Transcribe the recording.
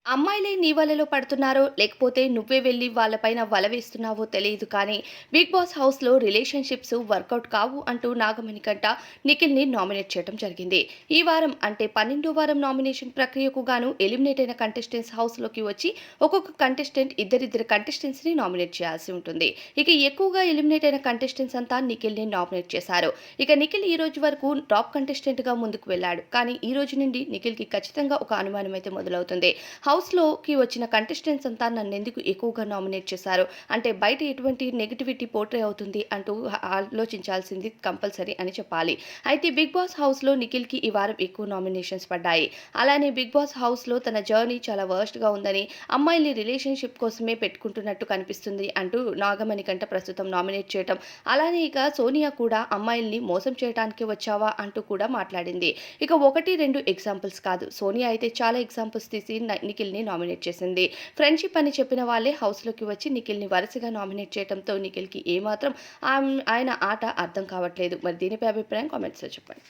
అమ్మాయిలే నీ వలలో పడుతున్నారో, లేకపోతే నువ్వే వెళ్లి వాళ్ళపైన వల వేస్తున్నావో తెలీదు కానీ, 'బిగ్ బాస్' హౌస్‌లో రిలేషన్‌షిప్స్ వర్కౌట్ కావు అంటూ నాగమణికంట నిఖిల్‌ని నామినేట్ చేయడం జరిగింది. ఈ వారం అంటే 12వ వారం నామినేషన్ ప్రక్రియకు గాను ఎలిమినేట్ అయిన కంటెస్టెంట్స్ హౌస్‌లోకి వచ్చి ఒక్కొక్క కంటెస్టెంట్ ఇద్దరిద్దరు కంటెస్టెంట్స్‌ని నామినేట్ చేయాల్సి ఉంటుంది. ఇక ఎక్కువగా ఎలిమినేట్ అయిన కంటెస్టెంట్స్ అంతా నిఖిల్‌ని నామినేట్ చేశారు. ఇక నిఖిల్ ఈ రోజు వరకు టాప్ కంటెస్టెంట్‌గా ముందుకు వెళ్ళాడు. కానీ ఈ రోజు నుండి నిఖిల్‌కి ఖచ్చితంగా ఒక అనుమానం అయితే మొదలవుతుంది. హౌస్‌లోకి వచ్చిన కంటెస్టెంట్స్ అంతా నన్నెందుకు ఎక్కువగా నామినేట్ చేశారు? అంటే బయట ఎటువంటి నెగటివిటీ పోర్ట్రే అవుతుంది అంటూ ఆలోచించాల్సింది కంపల్సరీ అని చెప్పాలి. అయితే 'బిగ్ బాస్' హౌస్‌లో నిఖిల్‌కి ఈ వారం ఎక్కువ నామినేషన్స్ పడ్డాయి. అలానే 'బిగ్ బాస్' హౌస్‌లో తన జర్నీ చాలా వర్స్ట్‌గా ఉందని, అమ్మాయిల్ని రిలేషన్‌షిప్ కోసమే పెట్టుకుంటున్నట్టు కనిపిస్తుంది అంటూ నాగమణికంట ప్రస్తుతం నామినేట్ చేయటం. అలానే ఇక సోనియా కూడా అమ్మాయిల్ని మోసం చేయటానికే వచ్చావా అంటూ కూడా మాట్లాడింది. ఇక 1, 2 ఎగ్జాంపుల్స్ కాదు. సోనియా అయితే చాలా ఎగ్జాంపుల్స్ తీసి నిఖిల్‌ని నామినేట్ చేసింది. ఫ్రెండ్‌షిప్ అని చెప్పిన వాళ్ళే హౌస్‌లోకి వచ్చి నిఖిల్‌ని వరుసగా నామినేట్ చేయడంతో నిఖిల్‌కి ఏమాత్రం ఆయన ఆట అర్థం కావట్లేదు. మరి దీనిపై అభిప్రాయం కామెంట్స్‌లో చెప్పండి.